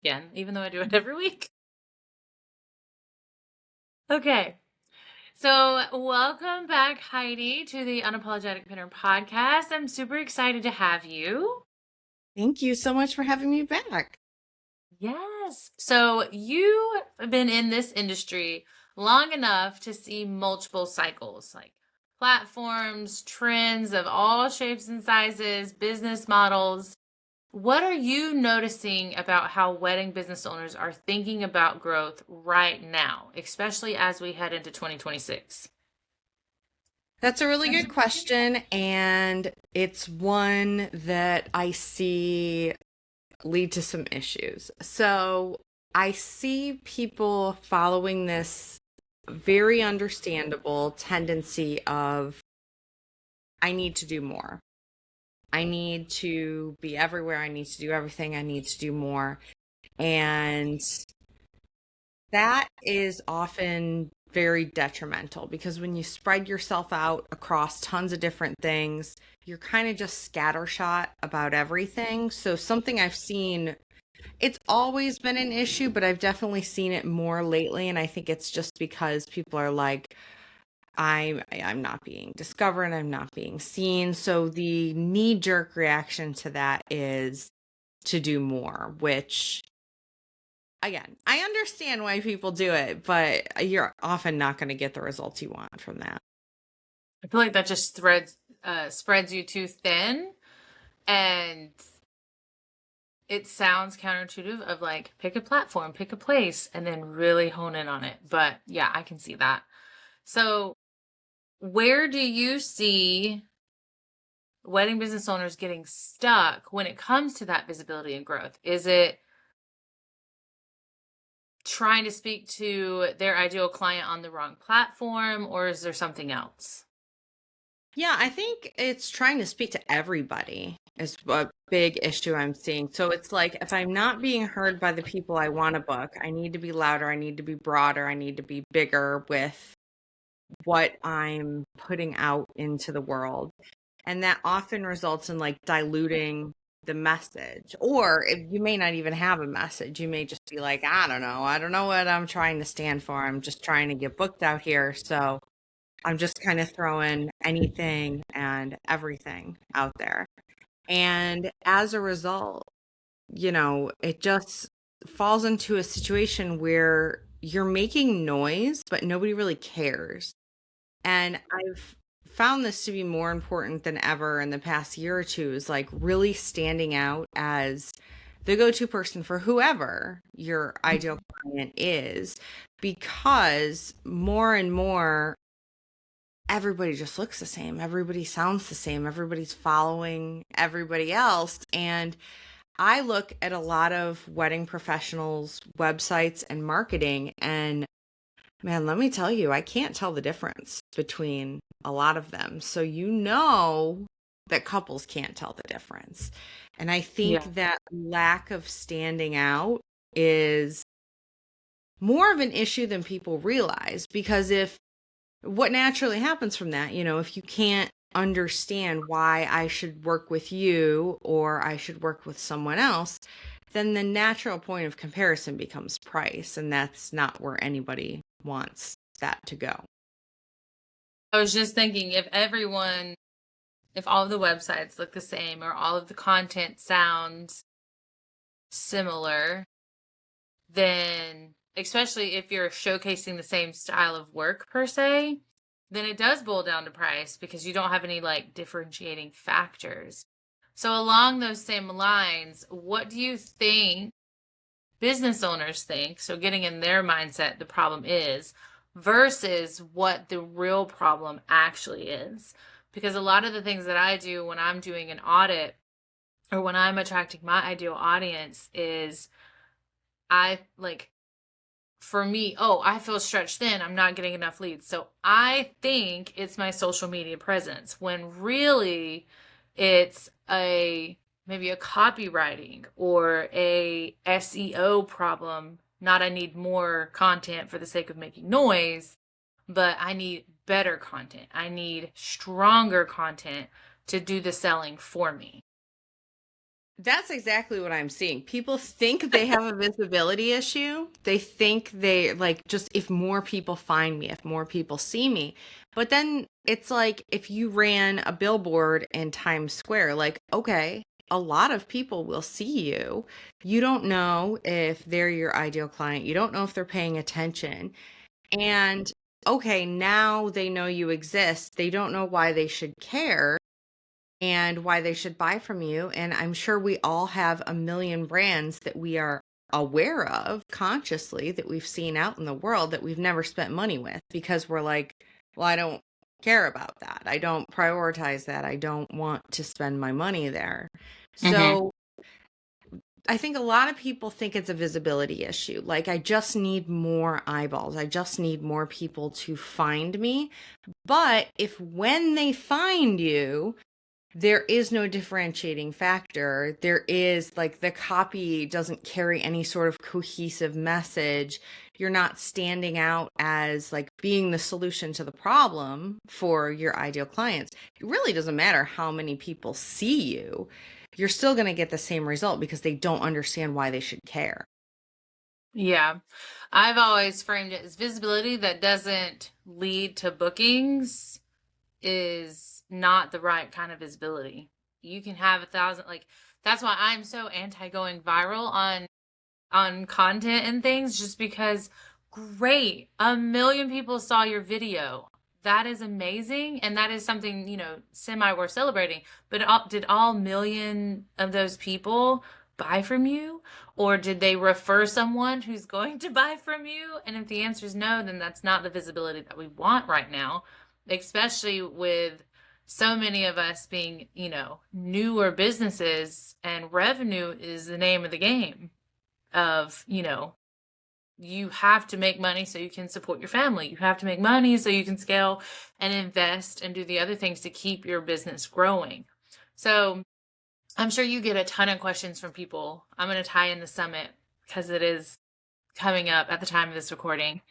again, even though I do it every week. Okay. So, welcome back, Heidi, to the Unapologetic Pinner podcast. I'm super excited to have you. Thank you so much for having me back. Yes. So, you have been in this industry long enough to see multiple cycles, like platforms, trends of all shapes and sizes, business models. What are you noticing about how wedding business owners are thinking about growth right now, especially as we head into 2026? That's a really good question, and it's one that I see lead to some issues. So I see people following this very understandable tendency of, I need to do more. I need to be everywhere. I need to do everything. I need to do more. And that is often very detrimental because when you spread yourself out across tons of different things, you're kind of just scattershot about everything. So, something I've seen, it's always been an issue, but I've definitely seen it more lately. And I think it's just because people are like, I'm not being discovered, I'm not being seen. So the knee jerk reaction to that is to do more, which again, I understand why people do it, but you're often not going to get the results you want from that. I feel like that just spreads you too thin, and it sounds counterintuitive of like pick a platform, pick a place, and then really hone in on it. But yeah, I can see that. So, where do you see wedding business owners getting stuck when it comes to that visibility and growth? Is it trying to speak to their ideal client on the wrong platform, or is there something else? Yeah, I think it's trying to speak to everybody is a big issue I'm seeing. So it's like if I'm not being heard by the people I want to book, I need to be louder, I need to be broader, I need to be bigger with what I'm putting out into the world. And that often results in like diluting the message. Or if you may not even have a message, you may just be like, I don't know what I'm trying to stand for. I'm just trying to get booked out here. So I'm just kind of throwing anything and everything out there. And as a result, it just falls into a situation where you're making noise, but nobody really cares. And I've found this to be more important than ever in the past year or two is like really standing out as the go-to person for whoever your ideal client is, because more and more everybody just looks the same. Everybody sounds the same. Everybody's following everybody else. And I look at a lot of wedding professionals' websites and marketing, and man, let me tell you, I can't tell the difference between a lot of them. So, that couples can't tell the difference. And I Yeah. think that lack of standing out is more of an issue than people realize because if what naturally happens from that, if you can't understand why I should work with you or I should work with someone else, then the natural point of comparison becomes price. And that's not where anybody wants that to go. I was just thinking if all of the websites look the same or all of the content sounds similar, then especially if you're showcasing the same style of work per se, then it does boil down to price because you don't have any like differentiating factors. So, along those same lines, what do you think business owners think? So, getting in their mindset, the problem is versus what the real problem actually is. Because a lot of the things that I do when I'm doing an audit or when I'm attracting my ideal audience is I like for me, oh, I feel stretched thin. I'm not getting enough leads. So I think it's my social media presence when really it's a maybe a copywriting or a SEO problem. Not I need more content for the sake of making noise, but I need better content. I need stronger content to do the selling for me. That's exactly what I'm seeing. People think they have a visibility issue. They think they like just if more people find me, if more people see me. But then it's like if you ran a billboard in Times Square, like, okay, a lot of people will see you. You don't know if they're your ideal client. You don't know if they're paying attention. And okay, now they know you exist. They don't know why they should care and why they should buy from you. And I'm sure we all have a million brands that we are aware of consciously that we've seen out in the world that we've never spent money with because we're like, well, I don't care about that. I don't prioritize that. I don't want to spend my money there. Hmm. So I think a lot of people think it's a visibility issue. Like, I just need more eyeballs. I just need more people to find me. But if when they find you, there is no differentiating factor. There is like the copy doesn't carry any sort of cohesive message. You're not standing out as like being the solution to the problem for your ideal clients. It really doesn't matter how many people see you. You're still going to get the same result because they don't understand why they should care. Yeah. I've always framed it as visibility that doesn't lead to bookings is not the right kind of visibility. You can have 1,000, like, that's why I'm so anti going viral on content and things, just because great, a million people saw your video. That is amazing, and that is something, semi worth celebrating. But did all million of those people buy from you, or did they refer someone who's going to buy from you? And if the answer is no, then that's not the visibility that we want right now, especially with so many of us being, newer businesses, and revenue is the name of the game of, you have to make money so you can support your family. You have to make money so you can scale and invest and do the other things to keep your business growing. So I'm sure you get a ton of questions from people. I'm going to tie in the summit because it is coming up at the time of this recording.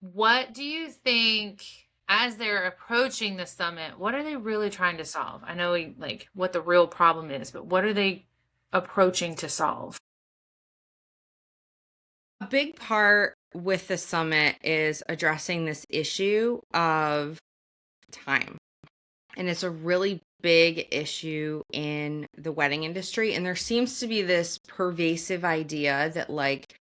What do you think as they're approaching the summit? What are they really trying to solve? I know like what the real problem is, but what are they approaching to solve? A big part with the summit is addressing this issue of time. And it's a really big issue in the wedding industry. And there seems to be this pervasive idea that, like,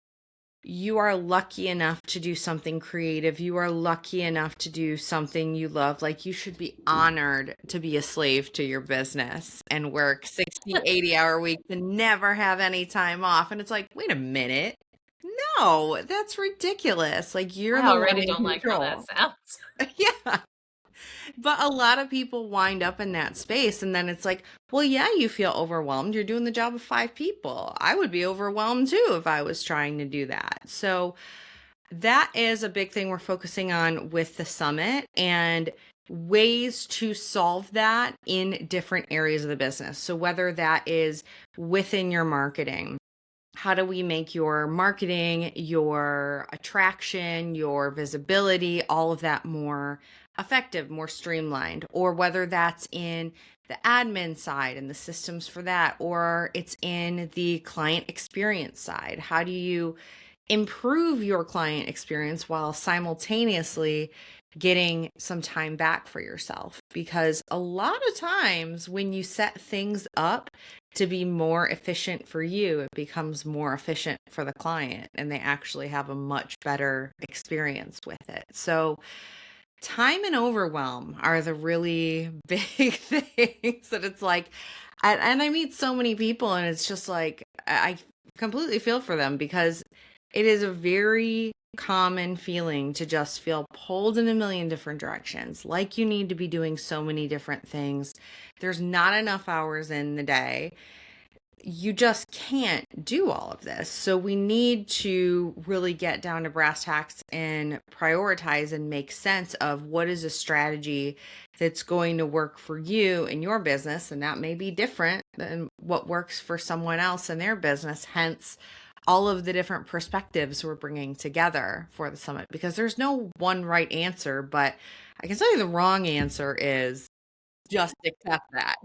you are lucky enough to do something creative. You are lucky enough to do something you love. Like, you should be honored to be a slave to your business and work 60, 80-hour weeks and never have any time off. And it's like, wait a minute. No, that's ridiculous. Like, you're I the one already in don't like how that control. sounds. Yeah. But a lot of people wind up in that space, and then it's like, well, yeah, you feel overwhelmed. You're doing the job of five people. I would be overwhelmed too if I was trying to do that. So that is a big thing we're focusing on with the summit and ways to solve that in different areas of the business. So whether that is within your marketing, how do we make your marketing, your attraction, your visibility, all of that more effective, more streamlined, or whether that's in the admin side and the systems for that, or it's in the client experience side. How do you improve your client experience while simultaneously getting some time back for yourself? Because a lot of times when you set things up to be more efficient for you, it becomes more efficient for the client and they actually have a much better experience with it. So, time and overwhelm are the really big things that it's like, and I meet so many people, and it's just like, I completely feel for them because it is a very common feeling to just feel pulled in a million different directions. Like you need to be doing so many different things. There's not enough hours in the day. You just can't do all of this. So we need to really get down to brass tacks and prioritize and make sense of what is a strategy that's going to work for you in your business. And that may be different than what works for someone else in their business. Hence, all of the different perspectives we're bringing together for the summit because there's no one right answer, but I can tell you the wrong answer is just accept that.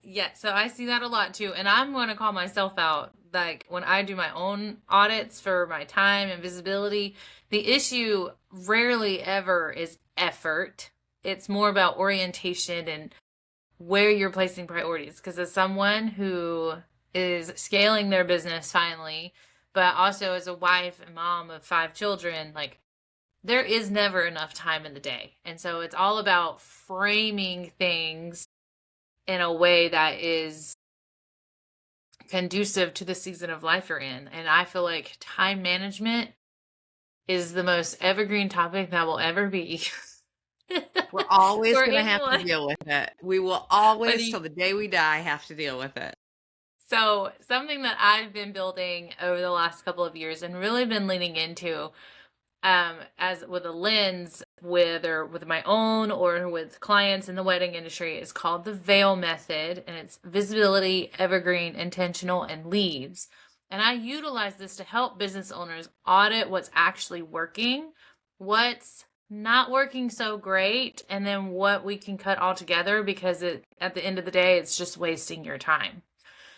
Yeah, so I see that a lot too. And I'm going to call myself out. Like when I do my own audits for my time and visibility, the issue rarely ever is effort. It's more about orientation and where you're placing priorities. Because as someone who is scaling their business finally, but also as a wife and mom of 5 children, like there is never enough time in the day. And so it's all about framing things in a way that is conducive to the season of life you're in. And I feel like time management is the most evergreen topic that will ever be We're always for going to have to anyone. deal with it. We will Whether always, you, till the day we die, have to deal with it. so something that I've been building over the last couple of years and really been leaning into as with a lens, whether with my own or with clients in the wedding industry, is called the veil method, and it's visibility, evergreen, intentional, and leads. And I utilize this to help business owners audit what's actually working, what's not working so great, and then what we can cut altogether because at the end of the day, it's just wasting your time.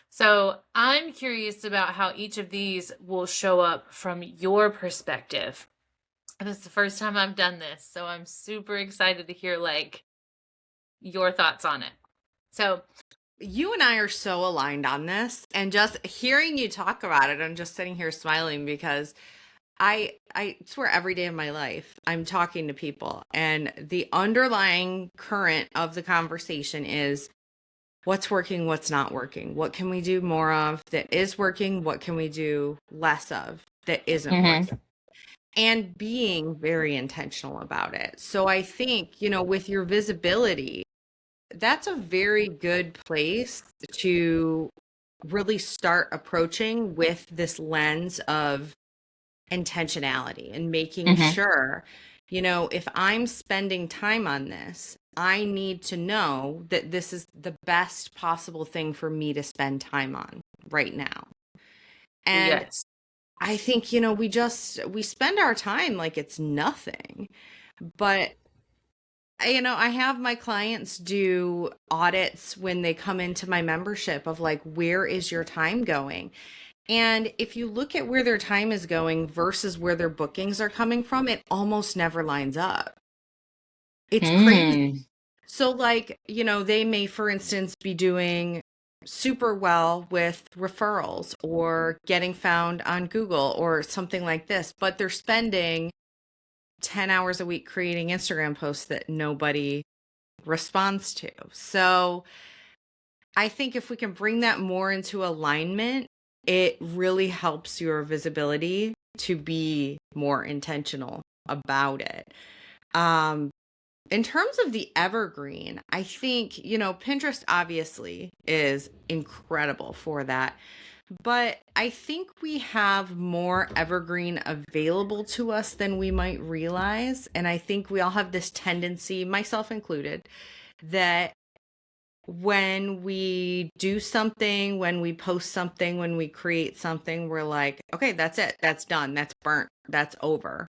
So I'm curious about how each of these will show up from your perspective. This is the first time I've done this, so I'm super excited to hear like your thoughts on it. So, You and I are so aligned on this, and just hearing you talk about it, I'm just sitting here smiling because I swear every day of my life I'm talking to people, and the underlying current of the conversation is what's working, what's not working, what can we do more of that is working, what can we do less of that isn't mm-hmm. working, and being very intentional about it. So I think, with your visibility, that's a very good place to really start approaching with this lens of intentionality and making Mm-hmm. sure, if I'm spending time on this, I need to know that this is the best possible thing for me to spend time on right now. And Yes. I think, we spend our time like it's nothing. But I have my clients do audits when they come into my membership of like, where is your time going? And if you look at where their time is going versus where their bookings are coming from, it almost never lines up. It's crazy. Mm. So, like, they may, for instance, be doing super well with referrals or getting found on Google or something like this, but they're spending 10 hours a week creating Instagram posts that nobody responds to. So, I think if we can bring that more into alignment, it really helps your visibility to be more intentional about it. Um, in terms of the evergreen, I think, Pinterest obviously is incredible for that. But I think we have more evergreen available to us than we might realize. And I think we all have this tendency, myself included, that when we do something, when we post something, when we create something, we're like, okay, that's it. That's done. That's burnt. That's over.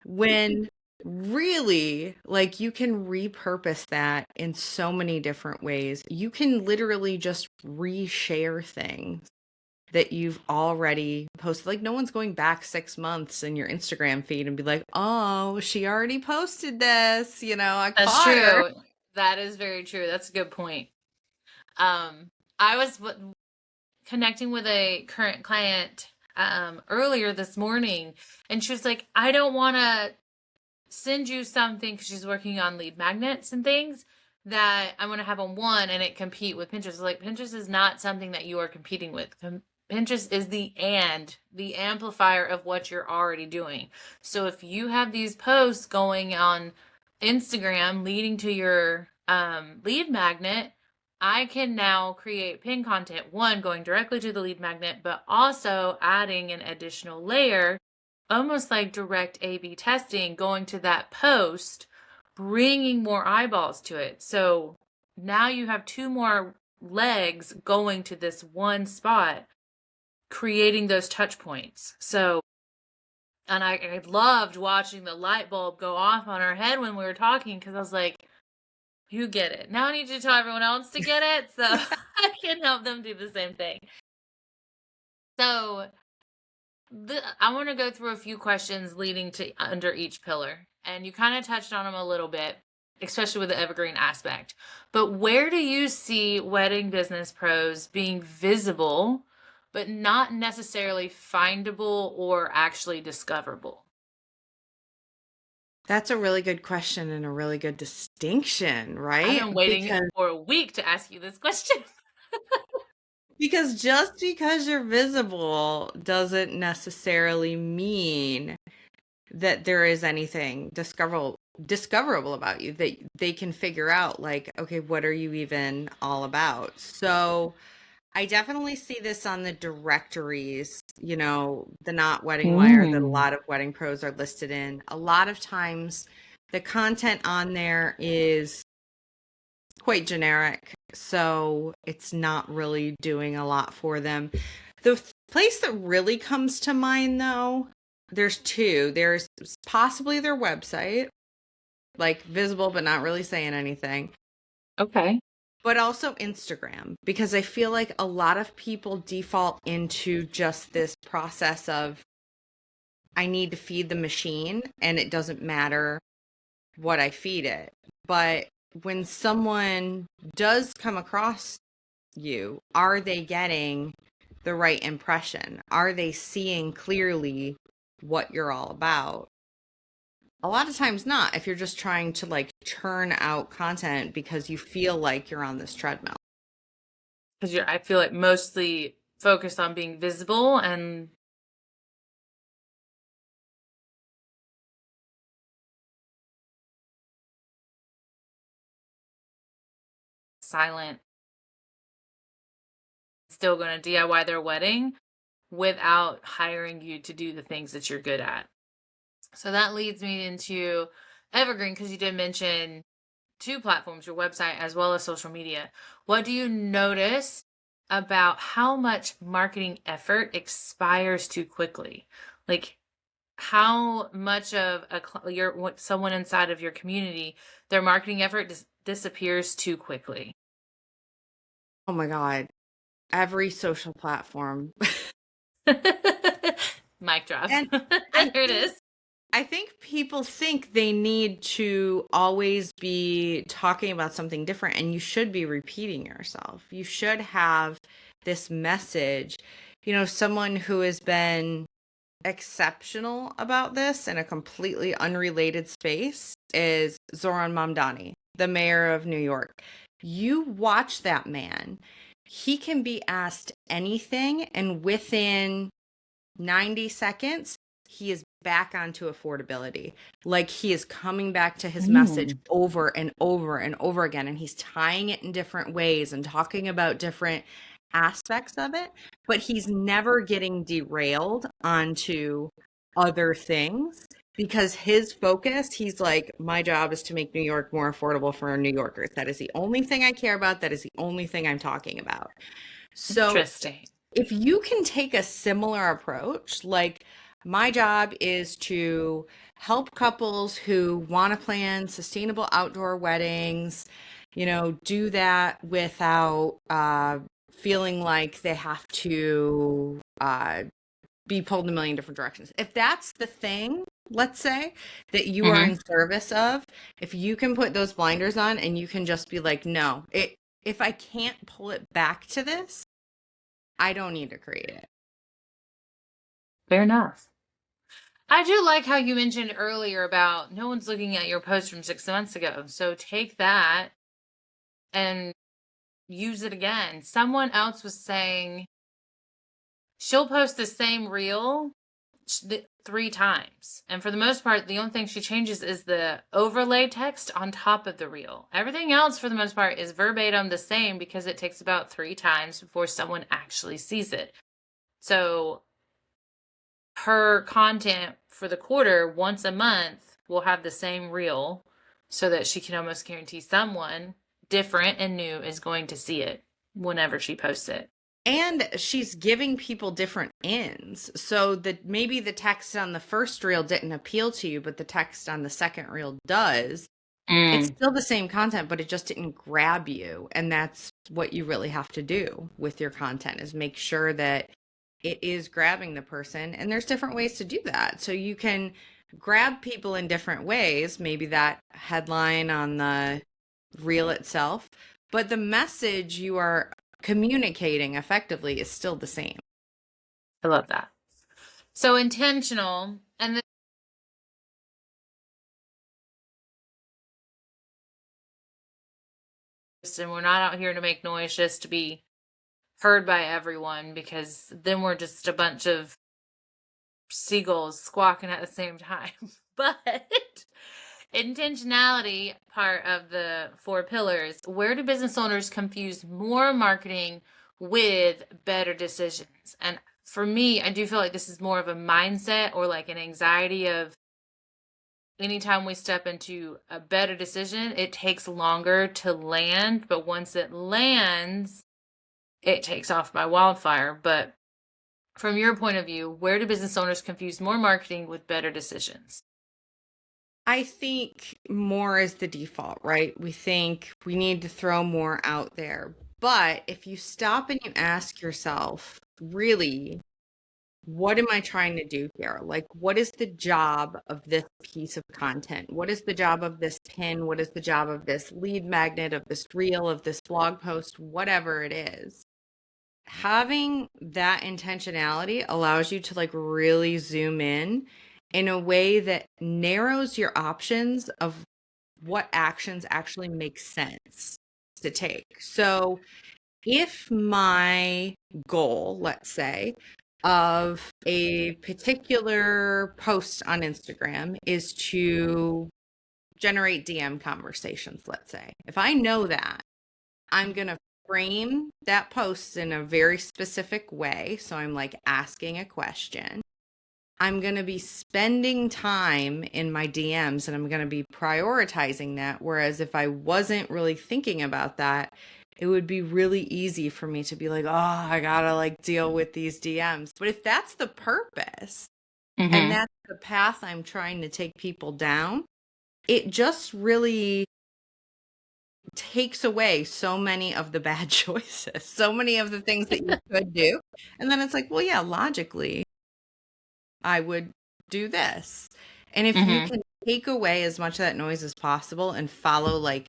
When really, like, you can repurpose that in so many different ways. You can literally just reshare things that you've already posted. Like, no one's going back 6 months in your Instagram feed and be like, oh, she already posted this. I That's caught her. true. That is very true. That's a good point. I was connecting with a current client earlier this morning, and she was like, I don't want to send you something because she's working on lead magnets and things that I want to have on one and it compete with Pinterest. Like Pinterest is not something that you are competing with. Pinterest is the amplifier of what you're already doing. So if you have these posts going on Instagram leading to your lead magnet, I can now create pin content, one going directly to the lead magnet, but also adding an additional layer, almost like direct A/B testing, going to that post, bringing more eyeballs to it. So now you have two more legs going to this one spot, creating those touch points. So, and I loved watching the light bulb go off on her head when we were talking because I was like, You get it. Now I need you to tell everyone else to get it so I can help them do the same thing. So, I want to go through a few questions leading to under each pillar. And you kind of touched on them a little bit, especially with the evergreen aspect. But where do you see wedding business pros being visible, but not necessarily findable or actually discoverable? That's a really good question and a really good distinction, I've right? been waiting Because for a week to ask you this question. just because you're visible doesn't necessarily mean that there is anything discoverable about you that they can figure out, like, okay, what are you even all about? So I definitely see this on the directories, the Not Wedding Wire that a Mm. lot of wedding pros are listed in. A lot of times the content on there is quite generic, so it's not really doing a lot for them. The place that really comes to mind, though, there's two. There's possibly their website, like visible but not really saying anything, Okay. but also Instagram, because I feel like a lot of people default into just this process of, I need to feed the machine and it doesn't matter what I feed it. But when someone does come across you, are they getting the right impression? Are they seeing clearly what you're all about? A lot of times not, if you're just trying to like churn out content because you feel like you're on this treadmill. Because I feel like mostly focused on being visible and silent, still going to DIY their wedding without hiring you to do the things that you're good at. So that leads me into Evergreen, because you did mention two platforms, your website as well as social media. What do you notice about how much marketing effort expires too quickly? Like, how much of someone inside of your community, their marketing effort disappears too quickly? Oh my God. Every social platform. Mic drop. And I There it think is. I think people think they need to always be talking about something different, and you should be repeating yourself. You should have this message. Someone who has been exceptional about this in a completely unrelated space is Zoran Mamdani, the mayor of New York. You watch that man. He can be asked anything, and within 90 seconds, he is back onto affordability. Like, he is coming back to his message Mm. over and over and over again. And he's tying it in different ways and talking about different aspects of it. But he's never getting derailed onto other things, because his focus, he's like, my job is to make New York more affordable for New Yorkers. That is the only thing I care about. That is the only thing I'm talking about. So Interesting. if you can take a similar approach, like, my job is to help couples who want to plan sustainable outdoor weddings, do that without feeling like they have to be pulled in a million different directions. If that's the thing, let's say, that you are Hmm. in service of, if you can put those blinders on and you can just be like, no, if I can't pull it back to this, I don't need to create it. Fair enough. I do like how you mentioned earlier about no one's looking at your post from 6 months ago. So take that and use it again. Someone else was saying she'll post the same reel 3 times. And for the most part, the only thing she changes is the overlay text on top of the reel. Everything else, for the most part, is verbatim the same because it takes about 3 times before someone actually sees it. So her content for the quarter, once a month, will have the same reel so that she can almost guarantee someone different and new is going to see it whenever she posts it. And she's giving people different ins. So that maybe the text on the first reel didn't appeal to you, but the text on the second reel does. It's Mm, still the same content, but it just didn't grab you. And that's what you really have to do with your content is make sure that it is grabbing the person. And there's different ways to do that. So you can grab people in different ways, maybe that headline on the reel itself, but the message you are communicating effectively is still the same. I love that. So intentional, and we're not out here to make noise just to be heard by everyone, because then we're just a bunch of seagulls squawking at the same time. But intentionality, part of the four pillars, where do business owners confuse more marketing with better decisions? And for me, I do feel like this is more of a mindset or like an anxiety of anytime we step into a better decision, it takes longer to land, but once it lands, it takes off by wildfire. But from your point of view, where do business owners confuse more marketing with better decisions? I think more is the default, right? We think we need to throw more out there. But if you stop and you ask yourself, really, what am I trying to do here? Like, what is the job of this piece of content? What is the job of this pin? What is the job of this lead magnet, of this reel, of this blog post, whatever it is? Having that intentionality allows you to like really zoom in a way that narrows your options of what actions actually make sense to take. So, if my goal, let's say, of a particular post on Instagram is to generate DM conversations, let's say, if I know that, I'm going to frame that post in a very specific way. So I'm like asking a question. I'm going to be spending time in my DMs and I'm going to be prioritizing that. Whereas if I wasn't really thinking about that, it would be really easy for me to be like, oh, I got to like deal with these DMs. But if that's the purpose and Mm-hmm. that's the path I'm trying to take people down, it just really takes away so many of the bad choices, so many of the things that you could do. And then it's like, well, yeah, logically, I would do this. And if you Mm-hmm. can take away as much of that noise as possible and follow like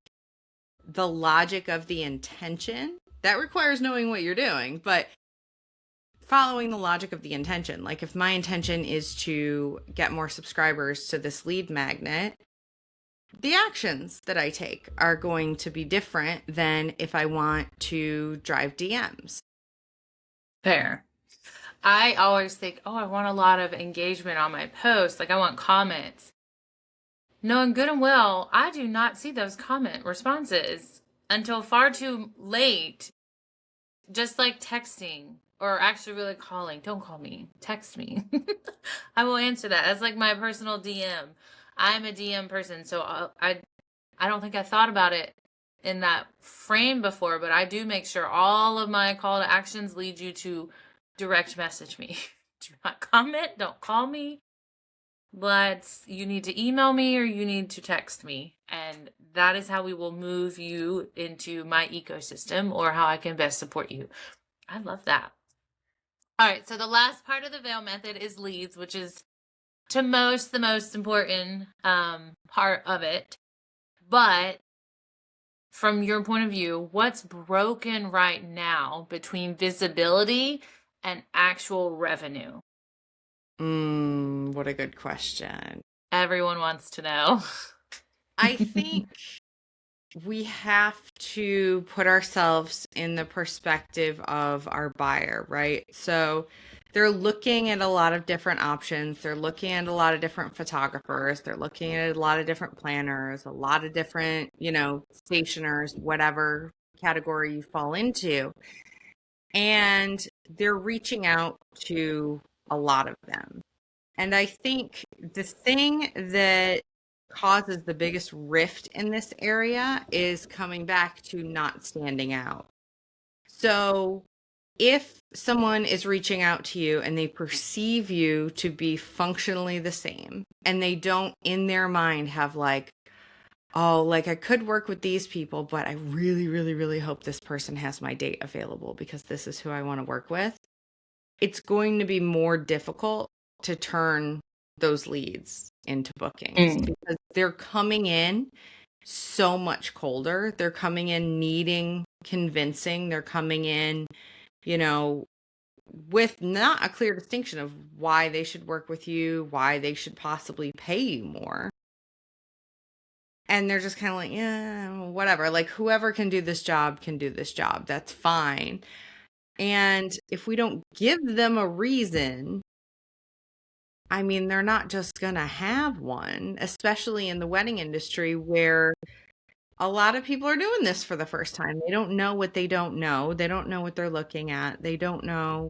the logic of the intention, that requires knowing what you're doing, but following the logic of the intention. Like if my intention is to get more subscribers to this lead magnet, the actions that I take are going to be different than if I want to drive DMs. Fair. I always think, oh, I want a lot of engagement on my post. Like, I want comments. Knowing good and well, I do not see those comment responses until far too late, just like texting or actually really calling. Don't call me, text me. I will answer that. That's like my personal DM. I'm a DM person, so I don't think I thought about it in that frame before, but I do make sure all of my call to actions lead you to direct message me. Do not comment, don't call me. You need to email me or you need to text me. And that is how we will move you into my ecosystem or how I can best support you. I love that. All right, so the last part of the veil method is leads, which is to most the most important part of it. But from your point of view, what's broken right now between visibility and actual revenue? What a good question. Everyone wants to know. I think we have to put ourselves in the perspective of our buyer, right? So they're looking at a lot of different options. They're looking at a lot of different photographers. They're looking at a lot of different planners, a lot of different, stationers, whatever category you fall into. And they're reaching out to a lot of them. And I think the thing that causes the biggest rift in this area is coming back to not standing out. So if someone is reaching out to you and they perceive you to be functionally the same, and they don't in their mind have like, oh, like I could work with these people, but I really, really, really hope this person has my date available because this is who I want to work with. It's going to be more difficult to turn those leads into bookings Mm. because they're coming in so much colder. They're coming in needing convincing. They're coming in, you know, with not a clear distinction of why they should work with you, why they should possibly pay you more. And they're just kind of like, yeah, whatever. Like, whoever can do this job can do this job. That's fine. And if we don't give them a reason, I mean, they're not just going to have one, especially in the wedding industry where a lot of people are doing this for the first time. They don't know what they don't know. They don't know what they're looking at. They don't know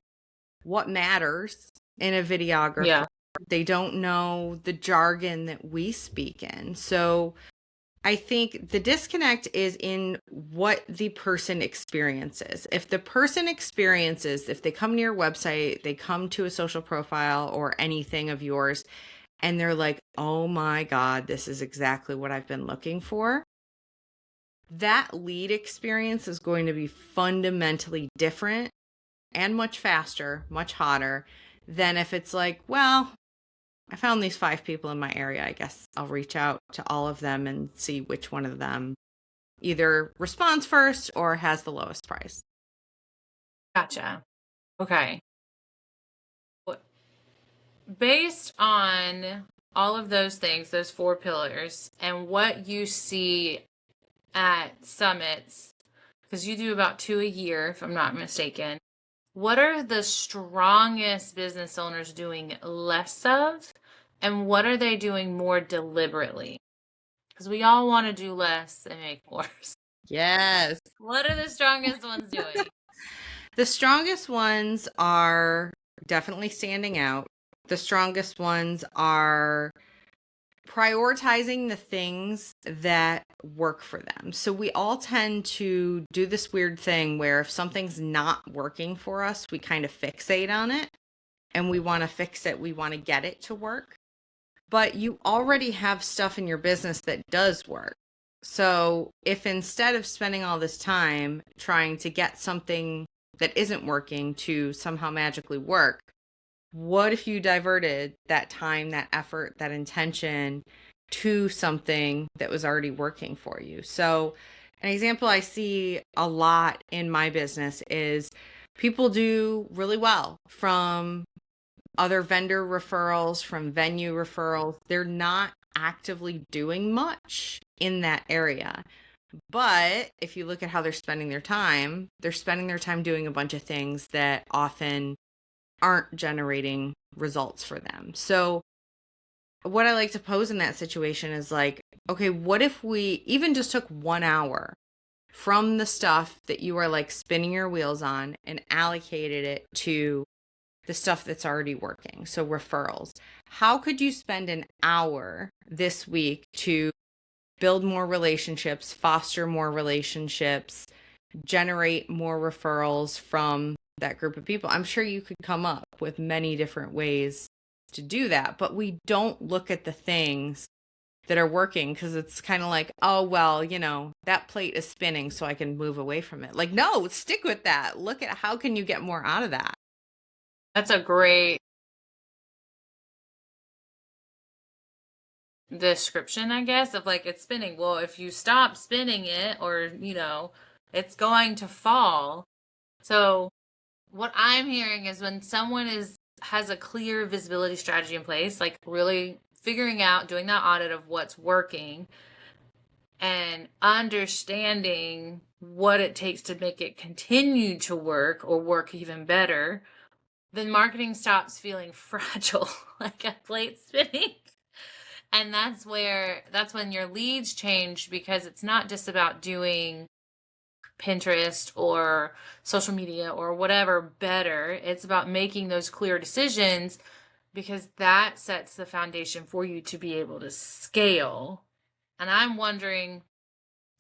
what matters in a videographer. Yeah. They don't know the jargon that we speak in. So I think the disconnect is in what the person experiences. If the person experiences, if they come to your website, they come to a social profile or anything of yours, and they're like, oh my God, this is exactly what I've been looking for. That lead experience is going to be fundamentally different and much faster, much hotter than if it's like, well, I found these 5 people in my area. I guess I'll reach out to all of them and see which one of them either responds first or has the lowest price. Gotcha. Okay. What- Based on all of those things, those 4 pillars, and what you see at summits, because you do about 2 a year, if I'm not mistaken, what are the strongest business owners doing less of, and what are they doing more deliberately? Because we all want to do less and make more. Yes. What are the strongest ones doing? The strongest ones are definitely standing out. The strongest ones are prioritizing the things that work for them. So we all tend to do this weird thing where if something's not working for us, we kind of fixate on it and we want to fix it. We want to get it to work. But you already have stuff in your business that does work. So if instead of spending all this time trying to get something that isn't working to somehow magically work, what if you diverted that time, that effort, that intention to something that was already working for you? So, an example I see a lot in my business is people do really well from other vendor referrals, from venue referrals. They're not actively doing much in that area. But if you look at how they're spending their time doing a bunch of things that often aren't generating results for them. So, what I like to pose in that situation is like, okay, what if we even just took 1 hour from the stuff that you are like spinning your wheels on and allocated it to the stuff that's already working? So, referrals. How could you spend an hour this week to build more relationships, foster more relationships, generate more referrals from that group of people? I'm sure you could come up with many different ways to do that, but we don't look at the things that are working because it's kind of like, oh, well, that plate is spinning so I can move away from it. Like, no, stick with that. Look at how can you get more out of that? That's a great description, I guess, of like it's spinning. Well, if you stop spinning it, or, it's going to fall. So, what I'm hearing is when someone has a clear visibility strategy in place, like really figuring out, doing that audit of what's working and understanding what it takes to make it continue to work or work even better, then marketing stops feeling fragile like a plate spinning. And that's when your leads change, because it's not just about doing Pinterest or social media or whatever better. It's about making those clear decisions, because that sets the foundation for you to be able to scale. And I'm wondering,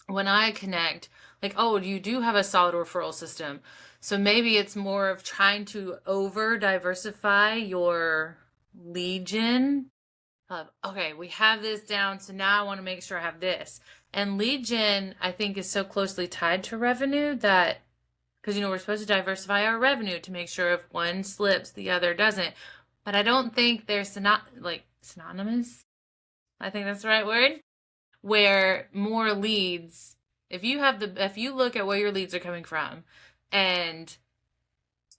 when I connect, like, oh, you do have a solid referral system. So maybe it's more of trying to over diversify your lead gen Okay, we have this down, so now I want to make sure I have this. And lead gen, I think, is so closely tied to revenue that, because we're supposed to diversify our revenue to make sure if one slips, the other doesn't. But I don't think they're synonymous. I think that's the right word. Where more leads, if you look at where your leads are coming from, and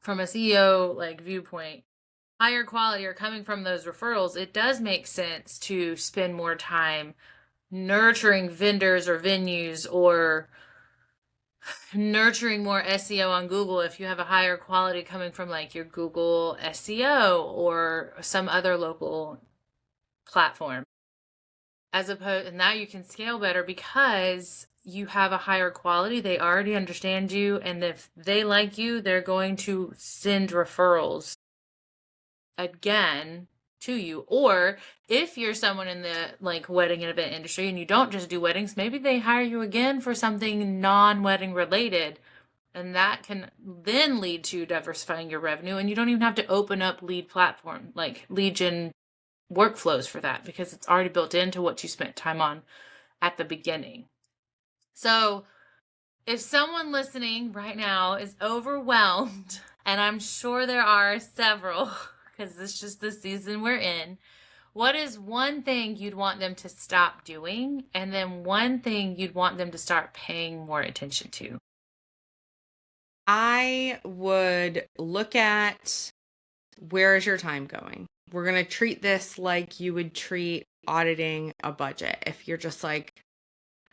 from a CEO viewpoint, higher quality are coming from those referrals, it does make sense to spend more time nurturing vendors or venues or nurturing more SEO on Google if you have a higher quality coming from like your Google SEO or some other local platform. As opposed, and now you can scale better because you have a higher quality. They already understand you, and if they like you, they're going to send referrals again to you. Or if you're someone in the wedding and event industry and you don't just do weddings, maybe they hire you again for something non-wedding related, and that can then lead to diversifying your revenue, and you don't even have to open up lead platform like lead gen workflows for that because it's already built into what you spent time on at the beginning. So if someone listening right now is overwhelmed, and I'm sure there are several because it's just the season we're in, what is one thing you'd want them to stop doing, and then one thing you'd want them to start paying more attention to? I would look at, where is your time going? We're going to treat this like you would treat auditing a budget. If you're just like,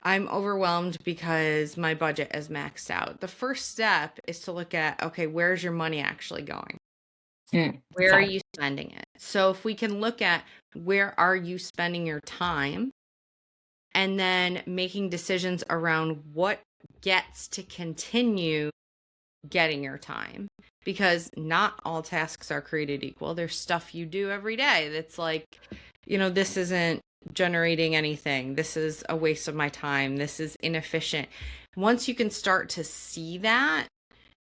I'm overwhelmed because my budget is maxed out. The first step is to look at, okay, where's your money actually going? Where are Okay. you spending it? So if we can look at, where are you spending your time, and then making decisions around what gets to continue getting your time, because not all tasks are created equal. There's stuff you do every day that's like, this isn't generating anything. This is a waste of my time. This is inefficient. Once you can start to see that,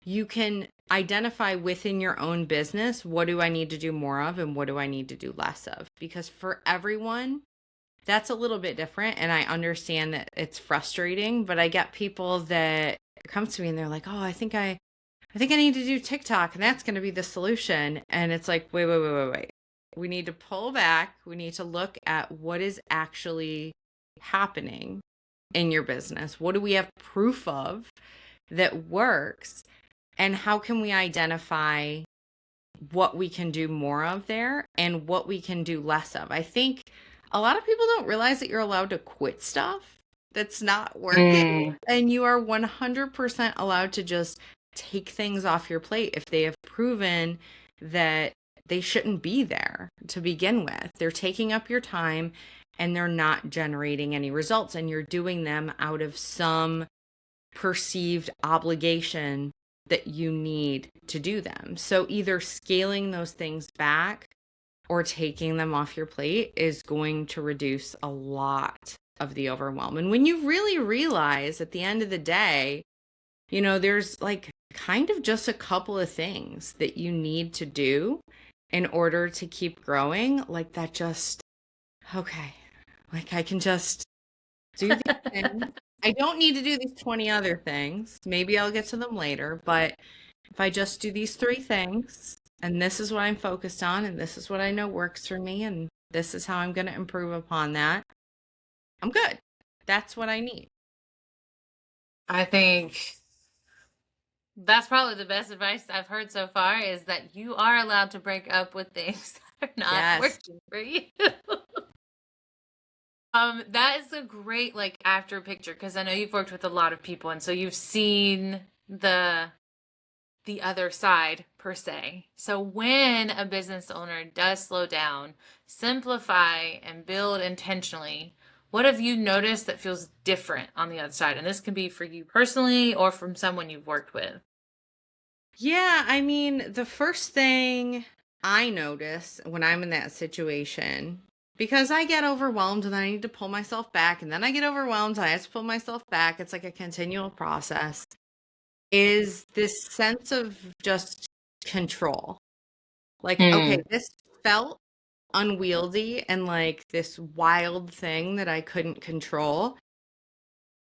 you can identify within your own business, what do I need to do more of and what do I need to do less of? Because for everyone, that's a little bit different. And I understand that it's frustrating, but I get people that come to me and they're like, oh, I think I need to do TikTok and that's going to be the solution. And it's like, wait. We need to pull back. We need to look at what is actually happening in your business. What do we have proof of that works? And how can we identify what we can do more of there and what we can do less of? I think a lot of people don't realize that you're allowed to quit stuff that's not working, and you are 100% allowed to just take things off your plate if they have proven that they shouldn't be there to begin with. They're taking up your time and they're not generating any results, and you're doing them out of some perceived obligation that you need to do them. So either scaling those things back or taking them off your plate is going to reduce a lot of the overwhelm. And when you really realize at the end of the day, there's like kind of just a couple of things that you need to do in order to keep growing, like that, just, okay, like I can just do these things. I don't need to do these 20 other things. Maybe I'll get to them later, but if I just do these three things, and this is what I'm focused on, and this is what I know works for me, and this is how I'm going to improve upon that, I'm good. That's what I need. I think that's probably the best advice I've heard so far is that you are allowed to break up with things that are not Yes. working for you. That is a great after picture because I know you've worked with a lot of people and so you've seen the other side per se. So when a business owner does slow down, simplify and build intentionally, what have you noticed that feels different on the other side? And this can be for you personally or from someone you've worked with. Yeah, I mean, the first thing I notice when I'm in that situation, because I get overwhelmed and I need to pull myself back, and then I get overwhelmed and I have to pull myself back, it's like a continual process, is this sense of just control. Like, okay, Mm. this felt unwieldy and like this wild thing that I couldn't control.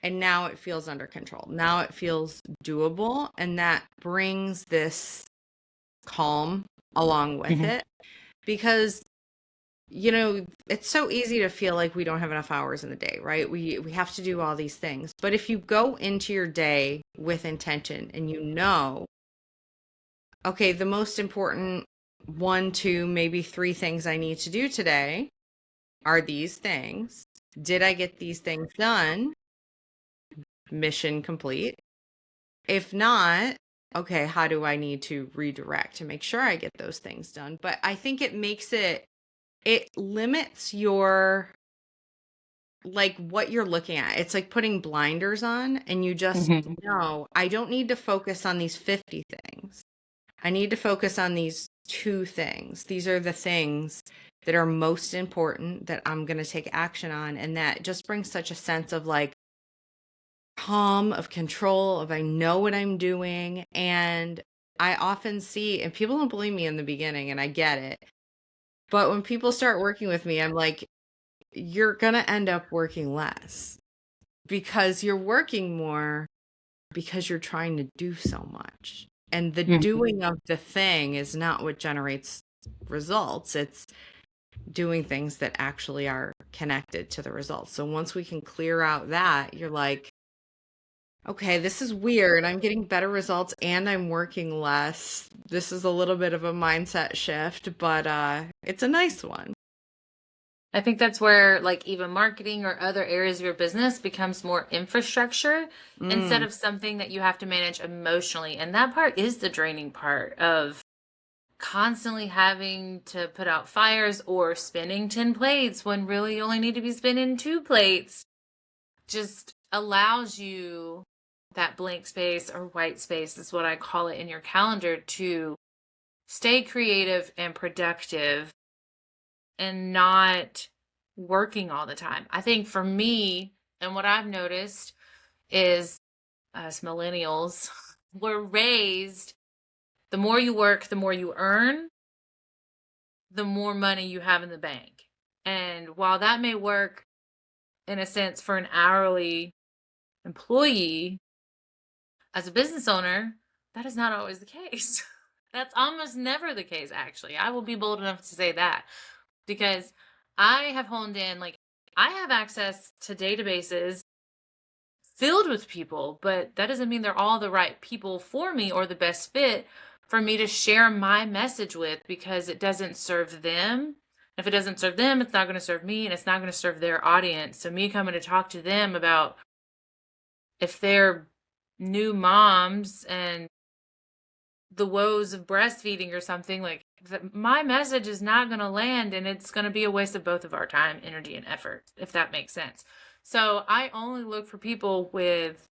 And now it feels under control. Now it feels doable. And that brings this calm along with Mhm. it because it's so easy to feel like we don't have enough hours in the day, right? We have to do all these things. But if you go into your day with intention and okay, the most important one, two, maybe three things I need to do today are these things. Did I get these things done? Mission complete. If not, okay, how do I need to redirect to make sure I get those things done? But I think it limits your like what you're looking at. It's like putting blinders on and you just Mhm. know, I don't need to focus on these 50 things. I need to focus on these two things. These are the things that are most important that I'm going to take action on. And that just brings such a sense of like calm, of control, of I know what I'm doing. And I often see, and people don't believe me in the beginning, and I get it. But when people start working with me, I'm like, you're going to end up working less because you're working more because you're trying to do so much. And the Mhm. doing of the thing is not what generates results. It's doing things that actually are connected to the results. So once we can clear out that, you're like, okay, this is weird. I'm getting better results and I'm working less. This is a little bit of a mindset shift, but it's a nice one. I think that's where like even marketing or other areas of your business becomes more infrastructure instead Mm. of something that you have to manage emotionally. And that part is the draining part of constantly having to put out fires or spinning 10 plates when really you only need to be spinning 2 plates. Just allows you that blank space or white space is what I call it in your calendar to stay creative and productive and not working all the time. I think for me, and what I've noticed is us millennials were raised the more you work, the more you earn, the more money you have in the bank. And while that may work in a sense for an hourly employee, as a business owner, that is not always the case. That's almost never the case, actually. I will be bold enough to say that because I have honed in, like, I have access to databases filled with people, but that doesn't mean they're all the right people for me or the best fit for me to share my message with because it doesn't serve them. If it doesn't serve them, it's not going to serve me and it's not going to serve their audience. So, me coming to talk to them about if they're new moms and the woes of breastfeeding or something like my message is not going to land and it's going to be a waste of both of our time, energy, and effort, if that makes sense. So I only look for people with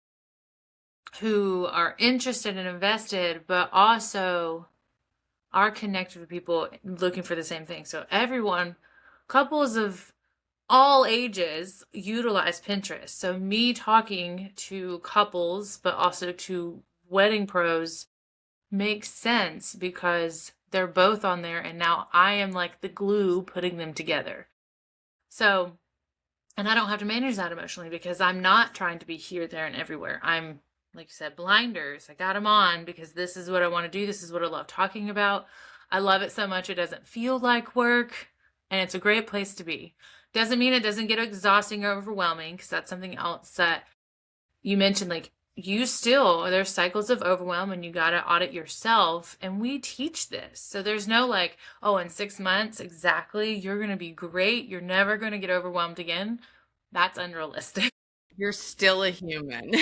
who are interested and invested, but also are connected with people looking for the same thing. So everyone, couples of all ages utilize Pinterest. So me talking to couples, but also to wedding pros makes sense because they're both on there and now I am like the glue putting them together. So, and I don't have to manage that emotionally because I'm not trying to be here, there, and everywhere. I'm, like you said, blinders. I got them on because this is what I want to do. This is what I love talking about. I love it so much it doesn't feel like work and it's a great place to be. Doesn't mean it doesn't get exhausting or overwhelming because that's something else that you mentioned, like you still there's cycles of overwhelm and you got to audit yourself and we teach this. So there's no like, oh, in 6 months exactly you're going to be great, you're never going to get overwhelmed again. That's unrealistic. You're still a human.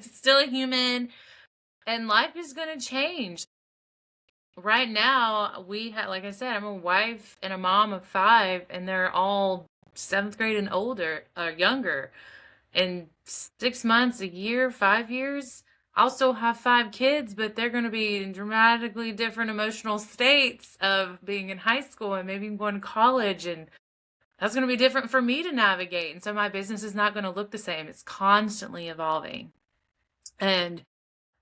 Still a human and life is going to change. Right now we have, like I said, I'm a wife and a mom of 5 and they're all 7th grade and older or younger. In 6 months, a year, 5 years, I'll still have 5 kids, but they're going to be in dramatically different emotional states of being in high school and maybe going to college. And that's going to be different for me to navigate. And so my business is not going to look the same. It's constantly evolving. And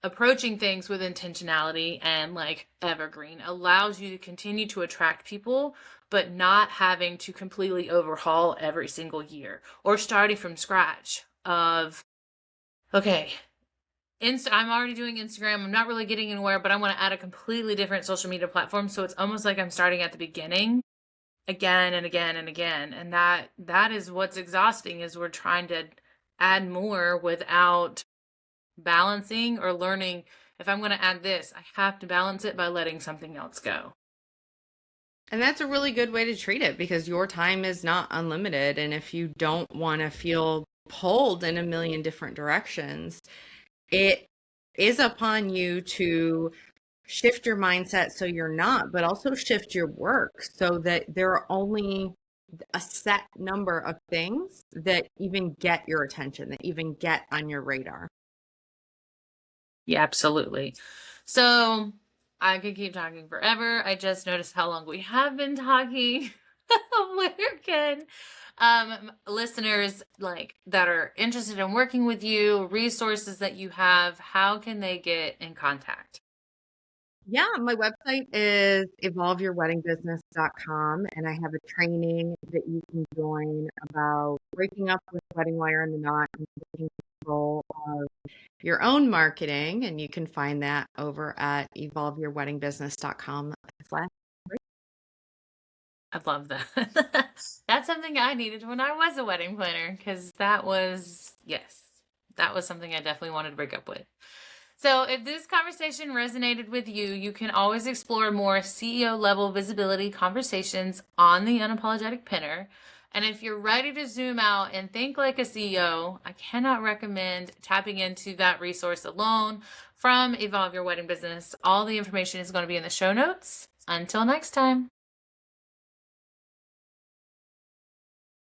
approaching things with intentionality and like evergreen allows you to continue to attract people, but not having to completely overhaul every single year or starting from scratch of, okay, I'm already doing Instagram. I'm not really getting anywhere, but I want to add a completely different social media platform. So it's almost like I'm starting at the beginning again and again and again. And that is what's exhausting, is we're trying to add more without balancing or learning. If I'm going to add this, I have to balance it by letting something else go. And that's a really good way to treat it, because your time is not unlimited. And if you don't want to feel pulled in a million different directions, it is upon you to shift your mindset so you're not, but also shift your work so that there are only a set number of things that even get your attention, that even get on your radar. Yeah, absolutely. So I could keep talking forever. I just noticed how long we have been talking. Where can listeners like that are interested in working with you, resources that you have, how can they get in contact? Yeah, my website is evolveyourweddingbusiness.com, and I have a training that you can join about breaking up with the wedding wire and the knot and taking control of your own marketing. And you can find that over at evolveyourweddingbusiness.com. I love that. That's something I needed when I was a wedding planner, because that was, yes, that was something I definitely wanted to break up with. So if this conversation resonated with you, you can always explore more CEO level visibility conversations on the Unapologetic Pinner. And if you're ready to zoom out and think like a CEO, I cannot recommend tapping into that resource alone from Evolve Your Wedding Business. All the information is going to be in the show notes. Until next time.